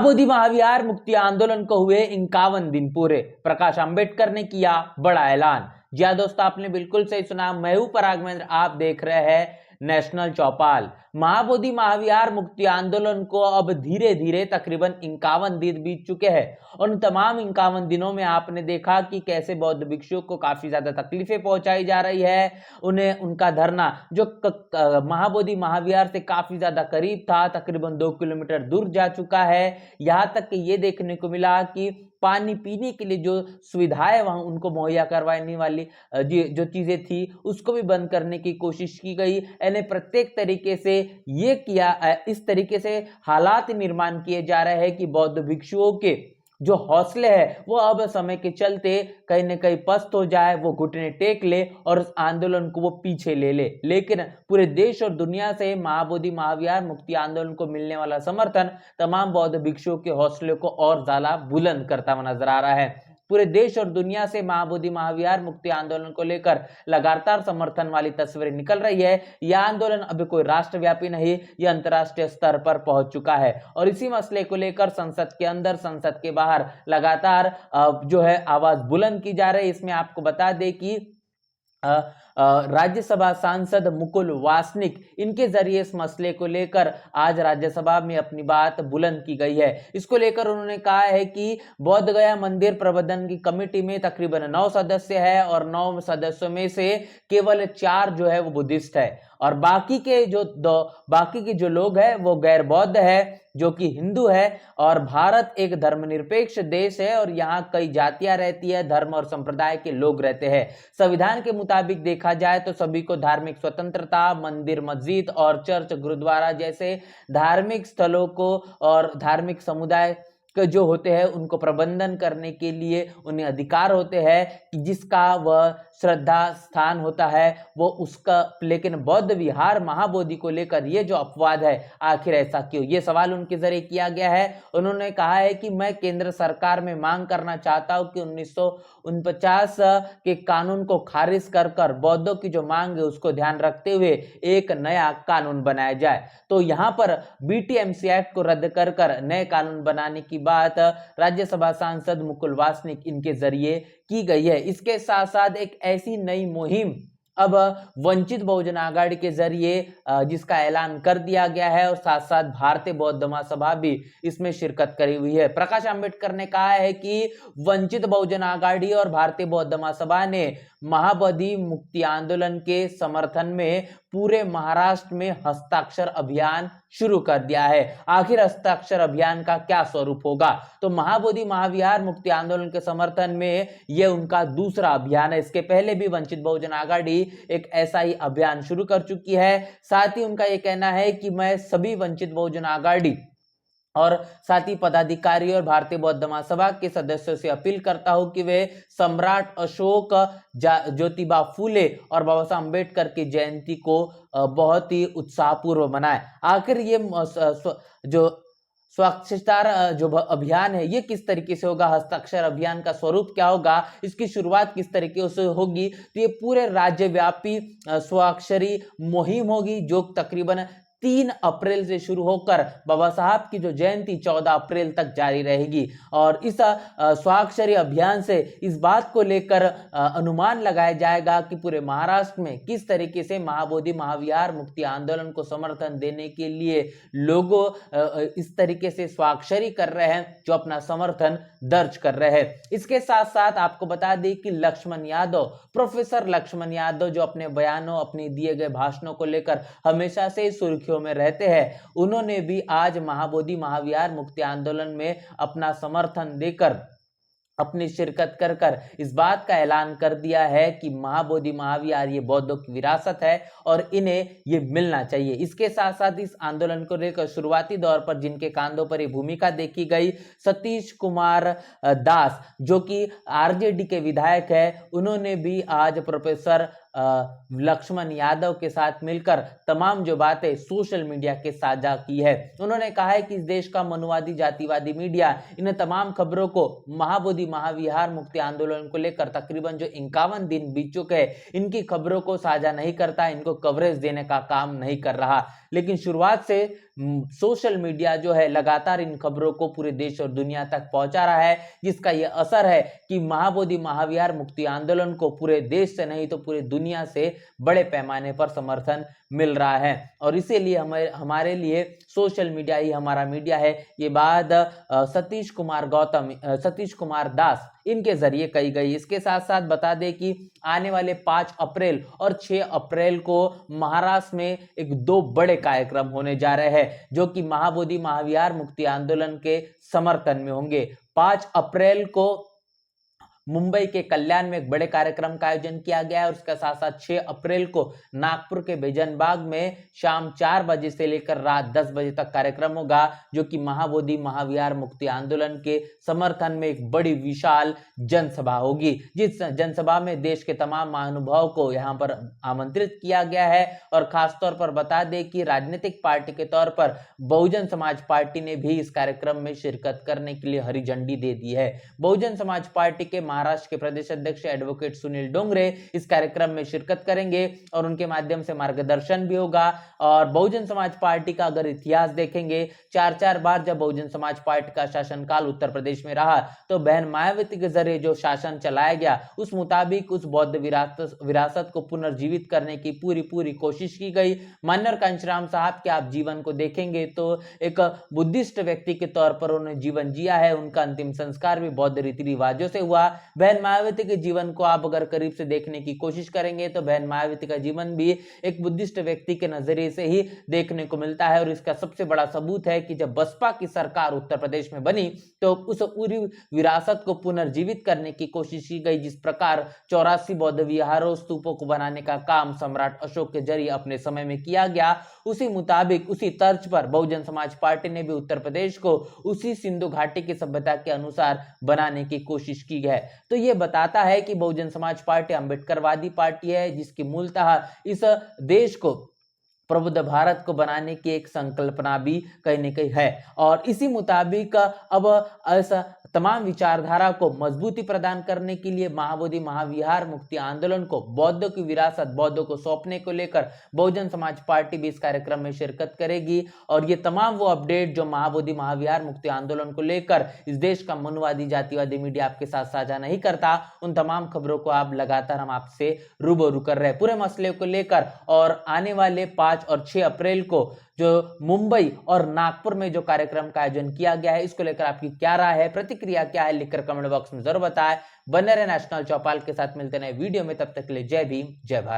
महाबोधि महाविहार मुक्ति आंदोलन को हुए 51 दिन पूरे, प्रकाश अंबेडकर ने किया बड़ा ऐलान। जी हाँ दोस्तों, आपने बिल्कुल सही सुना। मैं हूं पराग महेंद्र, आप देख रहे हैं नेशनल चौपाल। महाबोधि महाविहार मुक्ति आंदोलन को अब धीरे धीरे तकरीबन 51 दिन बीत चुके हैं और उन तमाम 51 दिनों में आपने देखा कि कैसे बौद्ध भिक्षुओं को काफी ज्यादा तकलीफें पहुंचाई जा रही है। उन्हें उनका धरना जो महाबोधि महाविहार से काफी ज्यादा करीब था, तकरीबन 2 किलोमीटर दूर जा चुका है। यहां तक कि ये देखने को मिला कि पानी पीने के लिए जो सुविधाएं वहां उनको मुहैया करवाने वाली जो चीजें थी उसको भी बंद करने की कोशिश की गई। यानी प्रत्येक तरीके से ये किया, इस तरीके से हालात निर्माण किए जा रहे हैं कि बौद्ध भिक्षुओं के जो हौसले है वो अब समय के चलते कहीं न कहीं पस्त हो जाए, वो घुटने टेक ले और उस आंदोलन को वो पीछे ले ले। लेकिन पूरे देश और दुनिया से महाबोधि महाविहार मुक्ति आंदोलन को मिलने वाला समर्थन तमाम बौद्ध भिक्षुओं के हौसले को और ज्यादा बुलंद करता हुआ नजर आ रहा है। पूरे देश और दुनिया से महाबोधि महाविहार मुक्ति आंदोलन को लेकर लगातार समर्थन वाली तस्वीरें निकल रही है। यह आंदोलन अभी कोई राष्ट्रव्यापी नहीं, यह अंतर्राष्ट्रीय स्तर पर पहुंच चुका है और इसी मसले को लेकर संसद के अंदर, संसद के बाहर लगातार जो है आवाज बुलंद की जा रही है। इसमें आपको बता दें कि राज्यसभा सांसद मुकुल वासनिक, इनके जरिए इस मसले को लेकर आज राज्यसभा में अपनी बात बुलंद की गई है। इसको लेकर उन्होंने कहा है कि बोध गया मंदिर प्रबंधन की कमेटी में तकरीबन 9 सदस्य है और 9 सदस्यों में से केवल 4 जो है वो बुद्धिस्ट है और बाकी के जो लोग हैं वो गैर बौद्ध है, जो कि हिंदू है। और भारत एक धर्मनिरपेक्ष देश है और यहाँ कई जातियां रहती है, धर्म और संप्रदाय के लोग रहते हैं। संविधान के मुताबिक देखा जाए तो सभी को धार्मिक स्वतंत्रता, मंदिर, मस्जिद और चर्च, गुरुद्वारा जैसे धार्मिक स्थलों को और धार्मिक समुदाय जो होते हैं उनको प्रबंधन करने के लिए उन्हें अधिकार होते हैं कि जिसका वह श्रद्धा स्थान होता है वो उसका। लेकिन बौद्ध विहार महाबोधि को लेकर ये जो अपवाद है, आखिर ऐसा क्यों, ये सवाल उनके जरिए किया गया है। उन्होंने कहा है कि मैं केंद्र सरकार में मांग करना चाहता हूं कि 1949 के कानून को खारिज कर बौद्धों की जो मांग है उसको ध्यान रखते हुए एक नया कानून बनाया जाए। तो यहाँ पर बीटीएमसी एक्ट को रद्द कर नए कानून बनाने की बात राज्यसभा सांसद मुकुल वासनिक इनके जरिए की गई है। इसके साथ साथ एक ऐसी नई मुहिम अब वंचित बहुजन आघाड़ी के जरिए जिसका ऐलान कर दिया गया है और साथ साथ भारतीय बौद्ध महासभा भी इसमें शिरकत करी हुई है। प्रकाश अंबेडकर ने कहा है कि वंचित बहुजन आघाड़ी और भारतीय बौद्ध महासभा ने महाबोधि मुक्ति आंदोलन के समर्थन में पूरे महाराष्ट्र में हस्ताक्षर अभियान शुरू कर दिया है। आखिर हस्ताक्षर अभियान का क्या स्वरूप होगा? तो महाबोधि महाविहार मुक्ति आंदोलन के समर्थन में यह उनका दूसरा अभियान है। इसके पहले भी वंचित बहुजन आघाड़ी एक ऐसा ही अभियान शुरू कर चुकी है। साथ ही उनका यह कहना है कि मैं सभी वंचित बहुजन आघाड़ी और साथ ही पदाधिकारी और भारतीय बौद्ध महासभा के सदस्यों से अपील करता हूं कि वे सम्राट अशोक, ज्योतिबा फूले और बाबा साहब अम्बेडकर की जयंती को बहुत ही उत्साहपूर्व मनाएं। आखिर ये जो स्वच्छता जो अभियान है ये किस तरीके से होगा, हस्ताक्षर अभियान का स्वरूप क्या होगा, इसकी शुरुआत किस तरीके से होगी? तो ये पूरे राज्यव्यापी स्वाक्षरी मुहिम होगी जो तकरीबन 3 अप्रैल से शुरू होकर बाबा साहब की जो जयंती 14 अप्रैल तक जारी रहेगी। और इस स्वाक्षरी अभियान से इस बात को लेकर अनुमान लगाया जाएगा कि पूरे महाराष्ट्र में किस तरीके से महाबोधि महाविहार मुक्ति आंदोलन को समर्थन देने के लिए लोगों इस तरीके से स्वाक्षरी कर रहे हैं, जो अपना समर्थन दर्ज कर रहे हैं। इसके साथ साथ आपको बता दें कि लक्ष्मण यादव, प्रोफेसर लक्ष्मण यादव, जो अपने बयानों, अपने दिए गए भाषणों को लेकर हमेशा से सुर्खियों में रहते हैं, उन्होंने भी आज महाबोधि महाविहार मुक्ति आंदोलन में अपना समर्थन देकर, अपनी शिरकत कर इस बात का ऐलान कर दिया है कि महाबोधि महाविहार ये बौद्धों की विरासत है और इन्हें ये मिलना चाहिए। इसके साथ साथ इस आंदोलन को लेकर शुरुआती दौर पर जिनके कांधों पर ये भूमिका देखी गई, सतीश कुमार दास जो कि आरजेडी के विधायक है, उन्होंने भी आज प्रोफेसर लक्ष्मण यादव के साथ मिलकर तमाम जो बातें सोशल मीडिया के साझा की है। उन्होंने कहा है कि इस देश का मनुवादी जातिवादी मीडिया इन तमाम खबरों को महाबोधि महाविहार मुक्ति आंदोलन को लेकर तकरीबन जो 51 दिन बीत चुके हैं, इनकी खबरों को साझा नहीं करता, इनको कवरेज देने का काम नहीं कर रहा। लेकिन शुरुआत से सोशल मीडिया जो है लगातार इन खबरों को पूरे देश और दुनिया तक पहुंचा रहा है, जिसका यह असर है कि महाबोधि महाविहार मुक्ति आंदोलन को पूरे देश से नहीं तो पूरे दुनिया से बड़े पैमाने पर समर्थन मिल रहा है। और इसीलिए हमारे लिए सोशल मीडिया ही हमारा मीडिया है। ये बात सतीश कुमार दास इनके जरिए कही गई। इसके साथ साथ बता दें कि आने वाले 5 अप्रैल और 6 अप्रैल को महाराष्ट्र में एक 2 बड़े कार्यक्रम होने जा रहे हैं, जो कि महाबोधि महाविहार मुक्ति आंदोलन के समर्थन में होंगे। 5 अप्रैल को मुंबई के कल्याण में एक बड़े कार्यक्रम का आयोजन किया गया है और उसके साथ साथ 6 अप्रैल को नागपुर के बेजनबाग में शाम 4 बजे से लेकर रात 10 बजे तक कार्यक्रम होगा, जो कि महाबोधि महाविहार मुक्ति आंदोलन के समर्थन में एक बड़ी विशाल जनसभा होगी। जिस जनसभा में देश के तमाम महानुभावों को यहां पर आमंत्रित किया गया है। और खासतौर पर बता दें कि राजनीतिक पार्टी के तौर पर बहुजन समाज पार्टी ने भी इस कार्यक्रम में शिरकत करने के लिए हरी झंडी दे दी है। बहुजन समाज पार्टी के महाराष्ट्र के प्रदेश अध्यक्ष एडवोकेट सुनील डोंगरे इस कार्यक्रम में शिरकत करेंगे और उनके माध्यम से मार्गदर्शन भी होगा। और बहुजन समाज पार्टी का अगर इतिहास देखेंगे, 4 बार जब बहुजन समाज पार्टी का शासनकाल उत्तर प्रदेश में रहा, तो बहन मायावती के जरिए जो शासन चलाया गया उस मुताबिक उस बौद्ध विरासत को पुनर्जीवित करने की पूरी कोशिश की गई। मान्यवर कांचीराम साहब के आप जीवन को देखेंगे तो एक बुद्धिस्ट व्यक्ति के तौर पर उन्होंने जीवन जिया है। उनका अंतिम संस्कार भी बौद्ध रीति रिवाजों से हुआ। बहन मायावती के जीवन को आप अगर करीब से देखने की कोशिश करेंगे तो बहन मायावती का जीवन भी एक बुद्धिस्ट व्यक्ति के नजरिए से ही देखने को मिलता है। और इसका सबसे बड़ा सबूत है कि जब बसपा की सरकार उत्तर प्रदेश में बनी तो उस पूरी विरासत को पुनर्जीवित करने की कोशिश की गई। जिस प्रकार 84 बौद्ध विहारों स्तूपों को बनाने का काम सम्राट अशोक के जरिए अपने समय में किया गया, उसी मुताबिक उसी तर्ज पर बहुजन समाज पार्टी ने भी उत्तर प्रदेश को उसी सिंधु घाटी की सभ्यता के अनुसार बनाने की कोशिश की है। तो ये बताता है कि बहुजन समाज पार्टी अंबेडकरवादी पार्टी है, जिसकी मूलतः इस देश को प्रबुद्ध भारत को बनाने की एक संकल्पना भी कहीं न कहीं है। और इसी मुताबिक अब ऐसा तमाम विचारधारा को मजबूती प्रदान करने के लिए महाबोधि महाविहार मुक्ति आंदोलन को बौद्धों की विरासत बौद्धों को सौंपने को लेकर बहुजन समाज पार्टी भी इस कार्यक्रम में शिरकत करेगी। और ये तमाम वो अपडेट जो महाबोधि महाविहार मुक्ति आंदोलन को लेकर इस देश का मनुवादी जातिवादी मीडिया आपके साथ साझा नहीं करता, उन तमाम खबरों को आप लगातार हम आपसे रूबरू कर रहे हैं पूरे मसले को लेकर। और आने वाले 5 और 6 अप्रैल को जो मुंबई और नागपुर में जो कार्यक्रम का आयोजन किया गया है, इसको लेकर आपकी क्या राय है, प्रतिक्रिया क्या है, लिखकर कमेंट बॉक्स में जरूर बताएं। बने रहे नेशनल चौपाल के साथ, मिलते हैं वीडियो में, तब तक के लिए जय भीम जय भारत।